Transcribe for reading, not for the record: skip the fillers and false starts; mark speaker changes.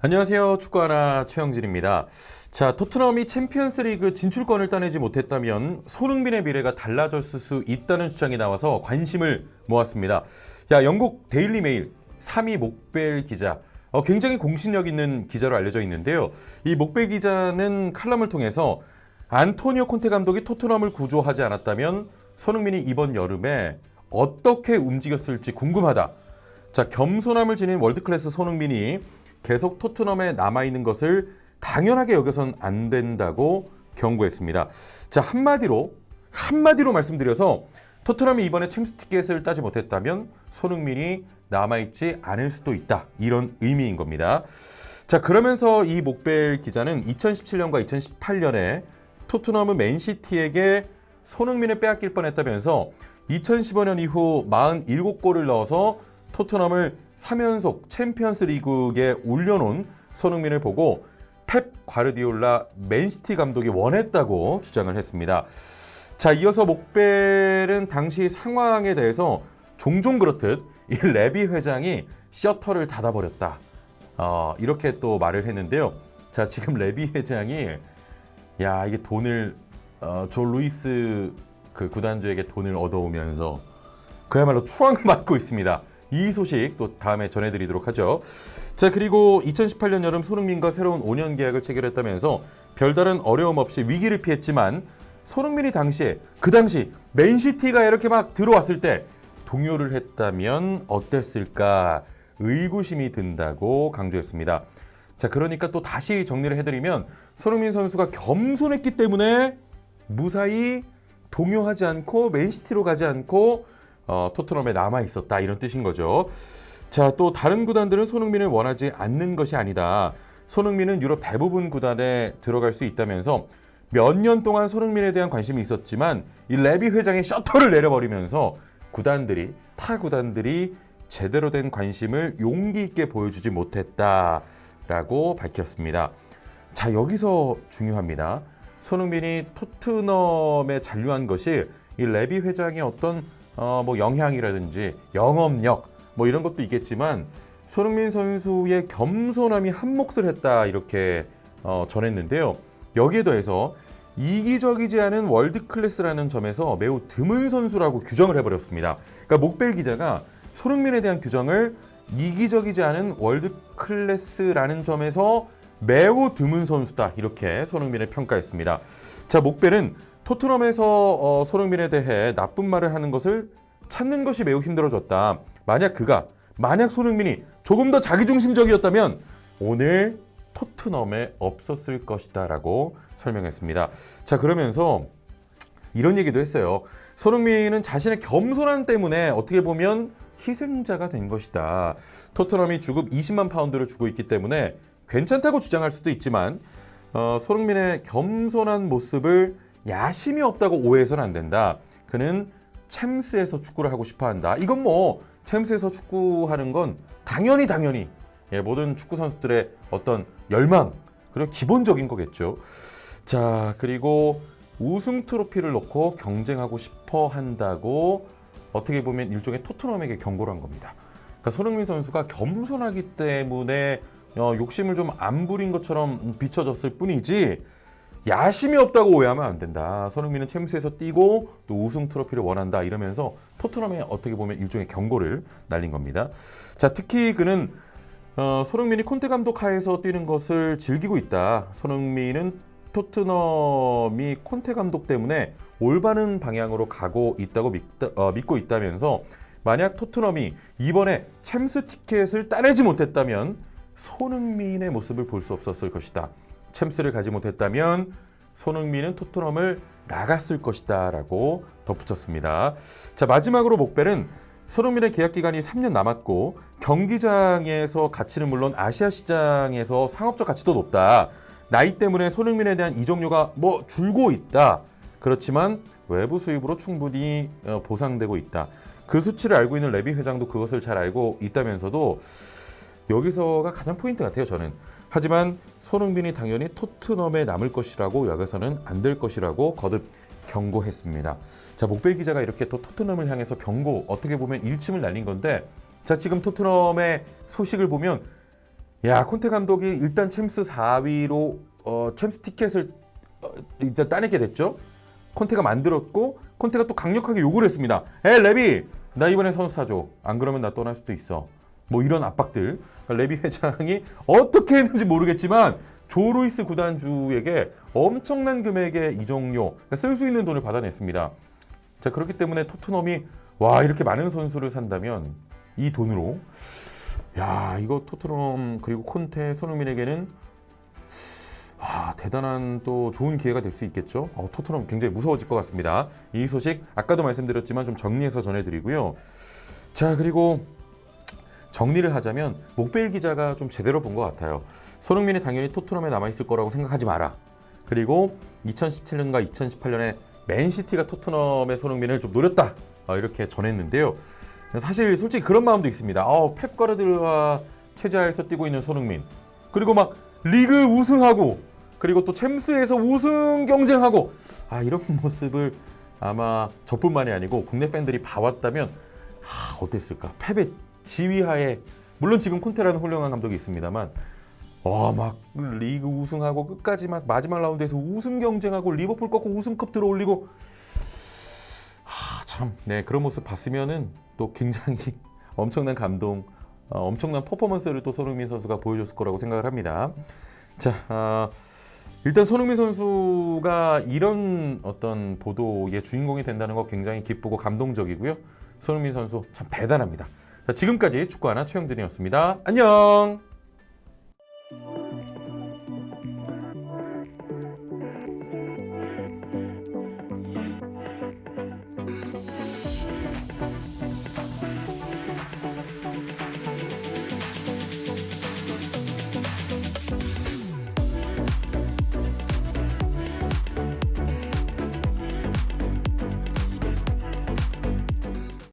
Speaker 1: 안녕하세요. 축구하나 최영진입니다. 자, 토트넘이 챔피언스리그 진출권을 따내지 못했다면 손흥민의 미래가 달라졌을 수 있다는 주장이 나와서 관심을 모았습니다. 야, 영국 데일리 메일 3위 목벨 기자, 굉장히 공신력 있는 기자로 알려져 있는데요. 이 목벨 기자는 칼럼을 통해서 안토니오 콘테 감독이 토트넘을 구조하지 않았다면 손흥민이 이번 여름에 어떻게 움직였을지 궁금하다. 자, 겸손함을 지닌 월드클래스 손흥민이 계속 토트넘에 남아있는 것을 당연하게 여겨선 안 된다고 경고했습니다. 자, 한마디로 말씀드려서 토트넘이 이번에 챔스 티켓을 따지 못했다면 손흥민이 남아있지 않을 수도 있다. 이런 의미인 겁니다. 자, 그러면서 이 목벨 기자는 2017년과 2018년에 토트넘은 맨시티에게 손흥민을 빼앗길 뻔했다면서 2015년 이후 47골을 넣어서 토트넘을 3연속 챔피언스 리그에 올려놓은 손흥민을 보고 펩 과르디올라 맨시티 감독이 원했다고 주장을 했습니다. 자, 이어서 목벨은 당시 상황에 대해서 종종 그렇듯 이 레비 회장이 셔터를 닫아버렸다. 이렇게 또 말을 했는데요. 자, 지금 레비 회장이 이게 돈을 조 루이스 그 구단주에게 돈을 얻어오면서 그야말로 추앙을 받고 있습니다. 이 소식 또 다음에 전해드리도록 하죠. 자, 그리고 2018년 여름 손흥민과 새로운 5년 계약을 체결했다면서 별다른 어려움 없이 위기를 피했지만 손흥민이 그 당시 맨시티가 이렇게 막 들어왔을 때 동요를 했다면 어땠을까 의구심이 든다고 강조했습니다. 자, 그러니까 또 다시 정리를 해드리면 손흥민 선수가 겸손했기 때문에 무사히 동요하지 않고 맨시티로 가지 않고 토트넘에 남아있었다 이런 뜻인 거죠. 자, 또 다른 구단들은 손흥민을 원하지 않는 것이 아니다. 손흥민은 유럽 대부분 구단에 들어갈 수 있다면서 몇 년 동안 손흥민에 대한 관심이 있었지만 이 레비 회장의 셔터를 내려버리면서 타 구단들이 제대로 된 관심을 용기 있게 보여주지 못했다라고 밝혔습니다. 자, 여기서 중요합니다. 손흥민이 토트넘에 잔류한 것이 이 레비 회장의 어떤 영향이라든지 영업력 이런 것도 있겠지만 손흥민 선수의 겸손함이 한 몫을 했다 이렇게 전했는데요. 여기에 더해서 이기적이지 않은 월드클래스라는 점에서 매우 드문 선수라고 규정을 해버렸습니다. 그러니까 목벨 기자가 손흥민에 대한 규정을 이기적이지 않은 월드클래스라는 점에서 매우 드문 선수다 이렇게 손흥민을 평가했습니다. 자, 목벨은 토트넘에서 손흥민에 대해 나쁜 말을 하는 것을 찾는 것이 매우 힘들어졌다. 만약 손흥민이 조금 더 자기중심적이었다면 오늘 토트넘에 없었을 것이다 라고 설명했습니다. 자, 그러면서 이런 얘기도 했어요. 손흥민은 자신의 겸손함 때문에 어떻게 보면 희생자가 된 것이다. 토트넘이 주급 20만 파운드를 주고 있기 때문에 괜찮다고 주장할 수도 있지만 손흥민의 겸손한 모습을 야심이 없다고 오해해서는 안 된다. 그는 챔스에서 축구를 하고 싶어 한다. 이건 챔스에서 축구하는 건 당연히 모든 축구 선수들의 어떤 열망, 그리고 기본적인 거겠죠. 자, 그리고 우승 트로피를 놓고 경쟁하고 싶어 한다고 어떻게 보면 일종의 토트넘에게 경고를 한 겁니다. 그러니까 손흥민 선수가 겸손하기 때문에 욕심을 좀 안 부린 것처럼 비춰졌을 뿐이지 야심이 없다고 오해하면 안 된다. 손흥민은 챔스에서 뛰고 또 우승 트로피를 원한다 이러면서 토트넘에 어떻게 보면 일종의 경고를 날린 겁니다. 자, 특히 그는 손흥민이 콘테 감독 하에서 뛰는 것을 즐기고 있다. 손흥민은 토트넘이 콘테 감독 때문에 올바른 방향으로 가고 있다고 믿고 있다면서 만약 토트넘이 이번에 챔스 티켓을 따내지 못했다면 손흥민의 모습을 볼 수 없었을 것이다. 챔스를 가지 못했다면 손흥민은 토트넘을 나갔을 것이다 라고 덧붙였습니다. 자, 마지막으로 목벨은 손흥민의 계약 기간이 3년 남았고 경기장에서 가치는 물론 아시아 시장에서 상업적 가치도 높다. 나이 때문에 손흥민에 대한 이적료가 줄고 있다. 그렇지만 외부 수입으로 충분히 보상되고 있다. 그 수치를 알고 있는 레비 회장도 그것을 잘 알고 있다면서도 여기서가 가장 포인트 같아요, 저는. 하지만 손흥민이 당연히 토트넘에 남을 것이라고 여기서는 안 될 것이라고 거듭 경고했습니다. 자, 목벨 기자가 이렇게 또 토트넘을 향해서 경고, 어떻게 보면 일침을 날린 건데, 자, 지금 토트넘의 소식을 보면 야, 콘테 감독이 일단 챔스 4위로 챔스 티켓을 일단 따내게 됐죠. 콘테가 만들었고 콘테가 또 강력하게 요구를 했습니다. 레비, 나 이번에 선수 사줘. 안 그러면 나 떠날 수도 있어. 뭐 이런 압박들. 레비 회장이 어떻게 했는지 모르겠지만 조루이스 구단주에게 엄청난 금액의 이적료, 쓸 수 있는 돈을 받아냈습니다. 자, 그렇기 때문에 토트넘이 와, 이렇게 많은 선수를 산다면 이 돈으로 야, 이거 토트넘 그리고 콘테, 손흥민에게는 대단한 또 좋은 기회가 될 수 있겠죠. 토트넘 굉장히 무서워질 것 같습니다. 이 소식 아까도 말씀드렸지만 좀 정리해서 전해드리고요. 자, 그리고 정리를 하자면 목베일 기자가 좀 제대로 본 것 같아요. 손흥민이 당연히 토트넘에 남아있을 거라고 생각하지 마라. 그리고 2017년과 2018년에 맨시티가 토트넘의 손흥민을 좀 노렸다. 이렇게 전했는데요. 사실 솔직히 그런 마음도 있습니다. 펩 가르디올라 체제하에서 뛰고 있는 손흥민. 그리고 막 리그 우승하고 그리고 또 챔스에서 우승 경쟁하고 이런 모습을 아마 저뿐만이 아니고 국내 팬들이 봐왔다면 어땠을까? 펩의 지휘하에 물론 지금 콘테라는 훌륭한 감독이 있습니다만 막 리그 우승하고 끝까지 막 마지막 라운드에서 우승 경쟁하고 리버풀 꺾고 우승컵 들어올리고 참, 네, 그런 모습 봤으면은 또 굉장히 엄청난 감동, 엄청난 퍼포먼스를 또 손흥민 선수가 보여줬을 거라고 생각을 합니다. 자, 일단 손흥민 선수가 이런 어떤 보도의 주인공이 된다는 거 굉장히 기쁘고 감동적이고요. 손흥민 선수 참 대단합니다. 자, 지금까지 축구하나 최영진이었습니다. 안녕!